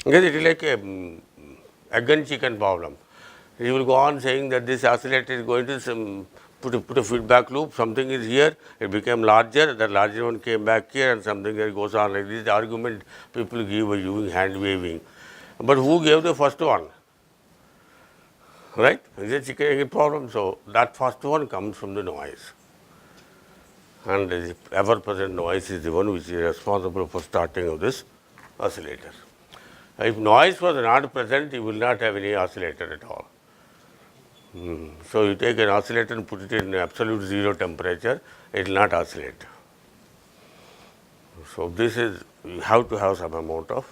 Because it is like a egg and chicken problem. He will go on saying that this oscillator is going to put a feedback loop, something is here, it became larger, the larger one came back here and something that goes on like this. The argument people give by using hand waving. But who gave the first one? Right? It's a chicken egg problem. So that first one comes from the noise. And the ever present noise is the one which is responsible for starting of this oscillator. If noise was not present, you will not have any oscillator at all. So you take an oscillator and put it in absolute zero temperature, it will not oscillate. So this is, you have to have some amount of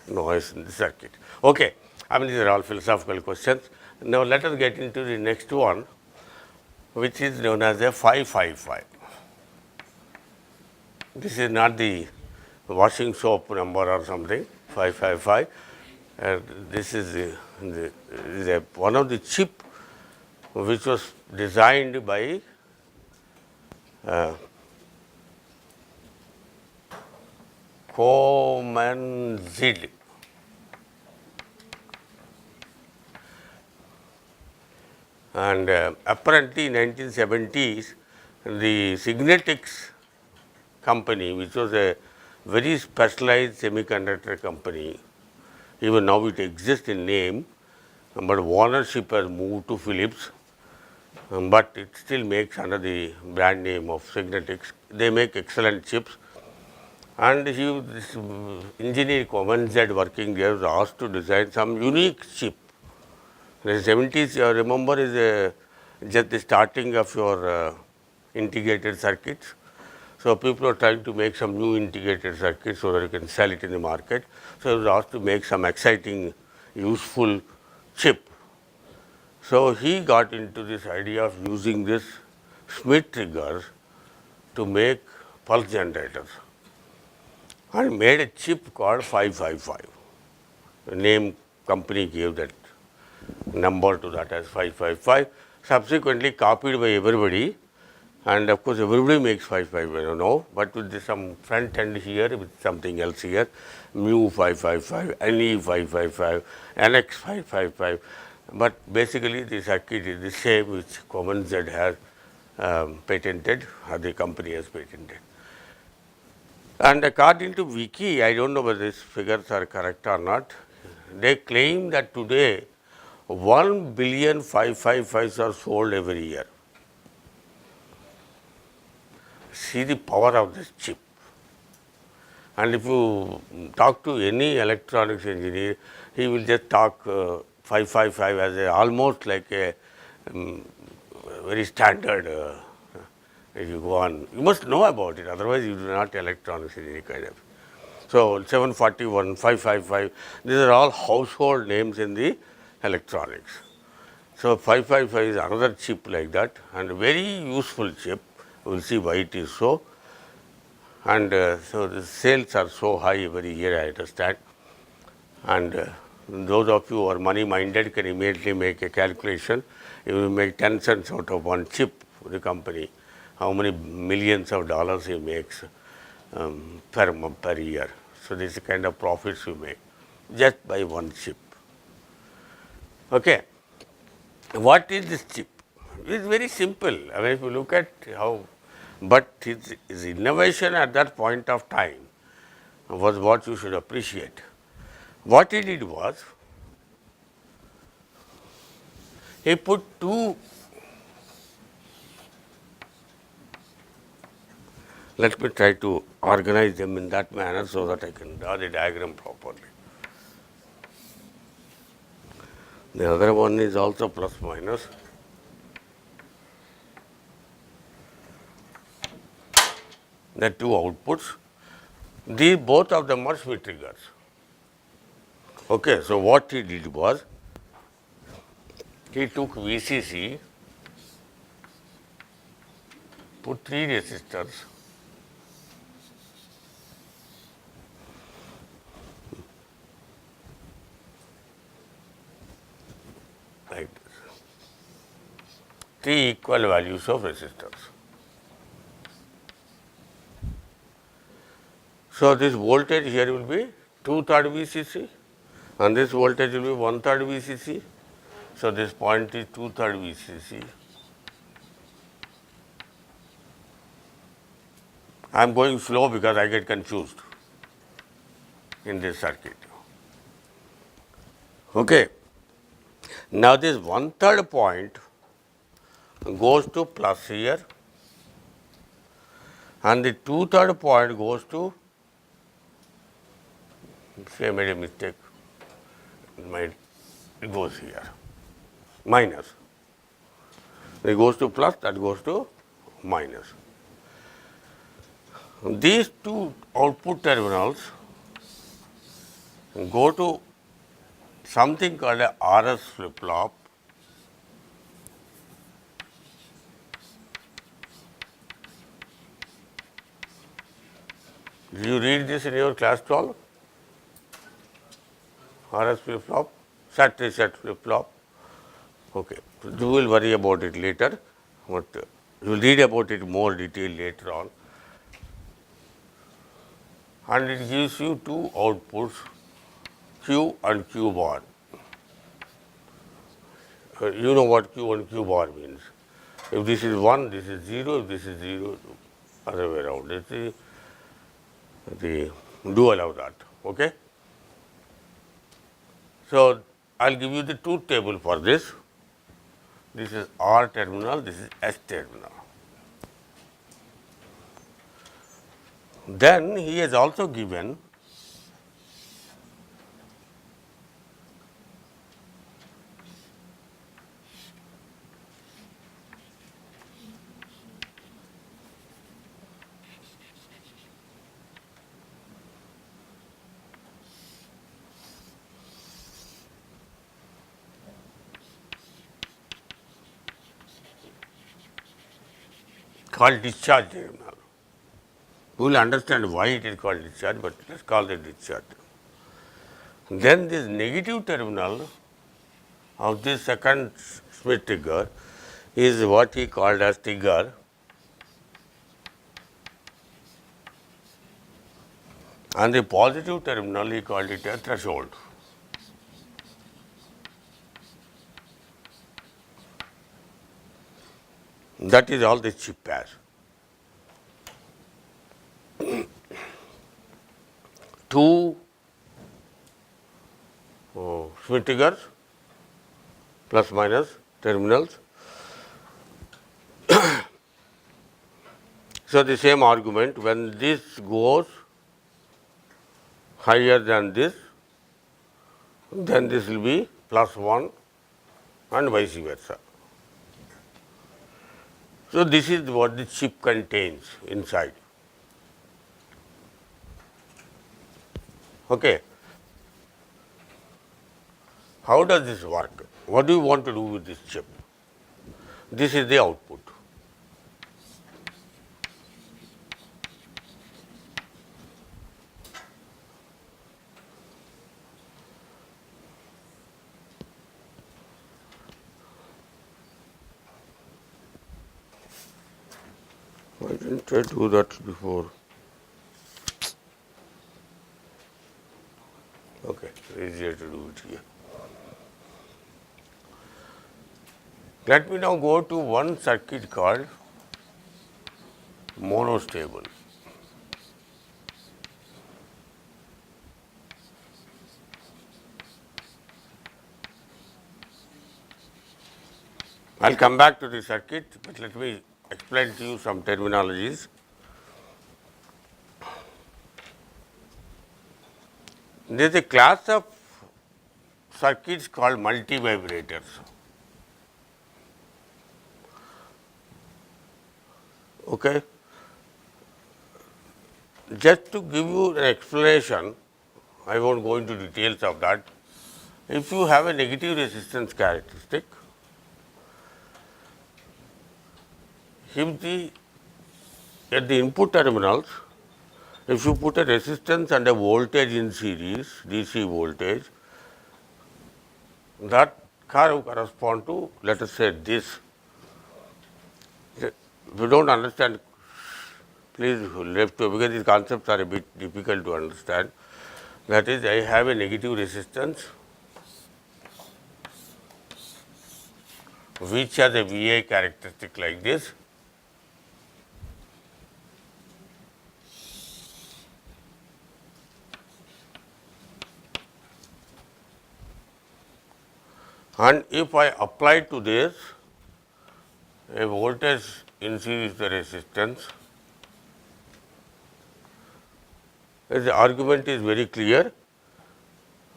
noise in the circuit. Okay, I mean these are all philosophical questions. Now let us get into the next one, which is known as a 555. This is not the washing soap number or something, 555. This is one of the chip which was designed by Komenzied. And apparently in 1970s, the Signetics company, which was a very specialized semiconductor company, even now it exists in name, but ownership has moved to Philips, but it still makes under the brand name of Signetics. They make excellent chips. And this engineer Komenzied working there was asked to design some unique chip. In the 70s, you remember, is just the starting of your integrated circuits. So people are trying to make some new integrated circuits so that you can sell it in the market. So he was asked to make some exciting, useful chip. So he got into this idea of using this Schmitt triggers to make pulse generators and made a chip called 555. The name company gave that number to that as 555, subsequently copied by everybody. And of course, everybody makes 555, I don't know, but with some front end here, with something else here, mu 555, NE 555, NX 555. But basically, the circuit is the same which Komenzied has patented, or the company has patented. And according to Wiki, I don't know whether these figures are correct or not, they claim that today 1 billion 555s are sold every year. See the power of this chip. And if you talk to any electronics engineer, he will just talk 555 as almost like a very standard. If you go on, you must know about it, otherwise you do not electronics engineer kind of. So 741, 555, these are all household names in the electronics. So 555 is another chip like that, and a very useful chip. We will see why it is so. And so the sales are so high every year, I understand. And those of you who are money minded can immediately make a calculation. If you make 10 cents out of one chip for the company, how many millions of dollars he makes per year. So this is the kind of profits you make just by one chip. Okay. What is this chip? It is very simple. I mean, if you look at how, but his innovation at that point of time was what you should appreciate. What he did was, he put two, let me try to organize them in that manner so that I can draw the diagram properly. The other one is also plus minus. The two outputs, these both of them are Schmitt triggers. Okay, so what he did was, he took VCC, put 3 resistors, like this, 3 equal values of resistors. So this voltage here will be 2/3 VCC and this voltage will be 1/3 VCC. So, this point is 2/3 VCC. I am going slow because I get confused in this circuit. Okay. Now, this 1/3 point goes to plus here, and the 2/3 point goes to, say I made a mistake, it goes here, minus. It goes to plus, that goes to minus. These two output terminals go to something called a RS flip-flop. Did you read this in your class 12? RS flip-flop, set reset flip-flop. Okay, you will worry about it later, but you will read about it more detail later on. And it gives you two outputs, Q and Q bar. You know what Q and Q bar means. If this is 1, this is 0, if this is 0, other way around. Do allow that. Okay? So, I will give you the truth table for this. This is R terminal, this is S terminal. Then he has also given called discharge terminal. We will understand why it is called discharge, but let us call it discharge. Then this negative terminal of this second Schmitt trigger is what he called as trigger, and the positive terminal he called it a threshold. That is all this chip has. Two Schmitt triggers, plus minus terminals. So, the same argument, when this goes higher than this, then this will be plus 1 and vice versa. So, this is what the chip contains inside. Okay. How does this work? What do you want to do with this chip? This is the output. Why didn't I do that before? Okay, easier to do it here. Let me now go to one circuit called monostable. I will come back to the circuit, but let me explain to you some terminologies. There is a class of circuits called multivibrators. Okay. Just to give you an explanation, I won't go into details of that. If you have a negative resistance characteristic, if at the input terminals, if you put a resistance and a voltage in series, DC voltage, that curve corresponds to, let us say, this. If you don't understand, please leave to, because these concepts are a bit difficult to understand. That is, I have a negative resistance which has a VI characteristic like this. And if I apply to this a voltage in series with the resistance, the argument is very clear.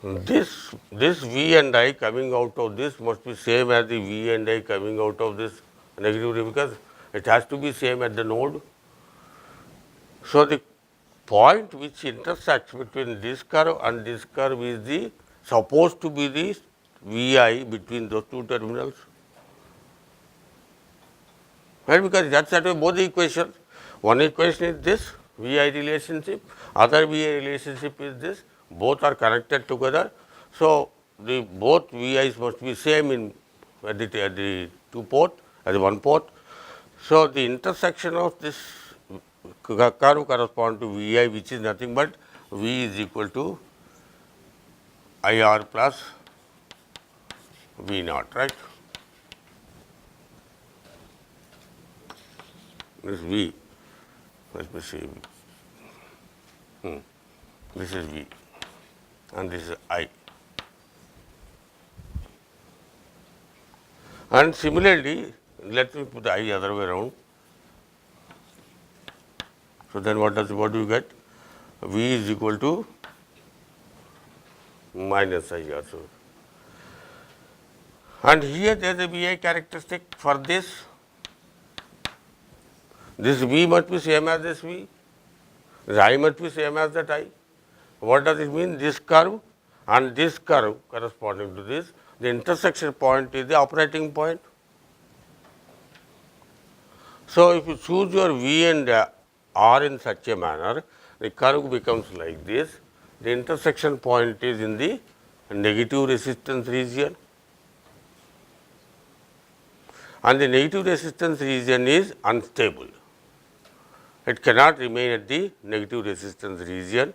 This V and I coming out of this must be same as the V and I coming out of this negative, because it has to be same at the node. So, the point which intersects between this curve and this curve is the supposed to be the Vi between those two terminals, right, because that satisfies both the equations. One equation is this Vi relationship, other Vi relationship is this, both are connected together. So, the both Vi's must be same in at the two port, at the one port. So, the intersection of this curve corresponds to Vi, which is nothing but V is equal to IR plus V naught, right. This V, let me see, this is V and this is I. And similarly, let me put the I other way around. So, then what do you get? V is equal to minus IR. So, and here there is a Vi characteristic for this. This V must be same as this V, this I must be same as that I. What does it mean? This curve and this curve corresponding to this, the intersection point is the operating point. So, if you choose your V and R in such a manner, the curve becomes like this, the intersection point is in the negative resistance region, and the negative resistance region is unstable. It cannot remain at the negative resistance region.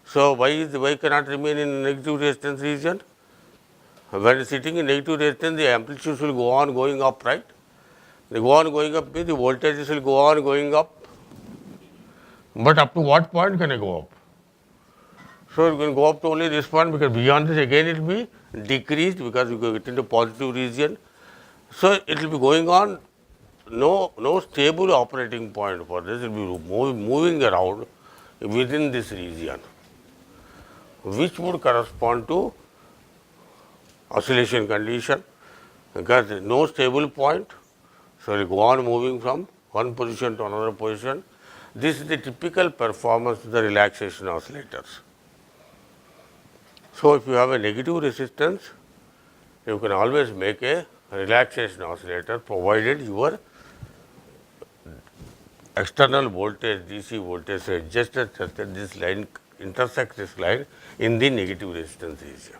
So, why cannot remain in negative resistance region? When sitting in negative resistance, the amplitude will go on going up, right. They go on going up means the voltages will go on going up, but up to what point can I go up? So, you can go up to only this point, because beyond this again it will be decreased, because you get into positive region. So, it will be going on, no stable operating point for this, it will be moving around within this region, which would correspond to oscillation condition, because there is no stable point. So, it will go on moving from one position to another position. This is the typical performance of the relaxation oscillators. So, if you have a negative resistance, you can always make a relaxation oscillator, provided your external voltage, DC voltage is adjusted such that this line intersects this line in the negative resistance region.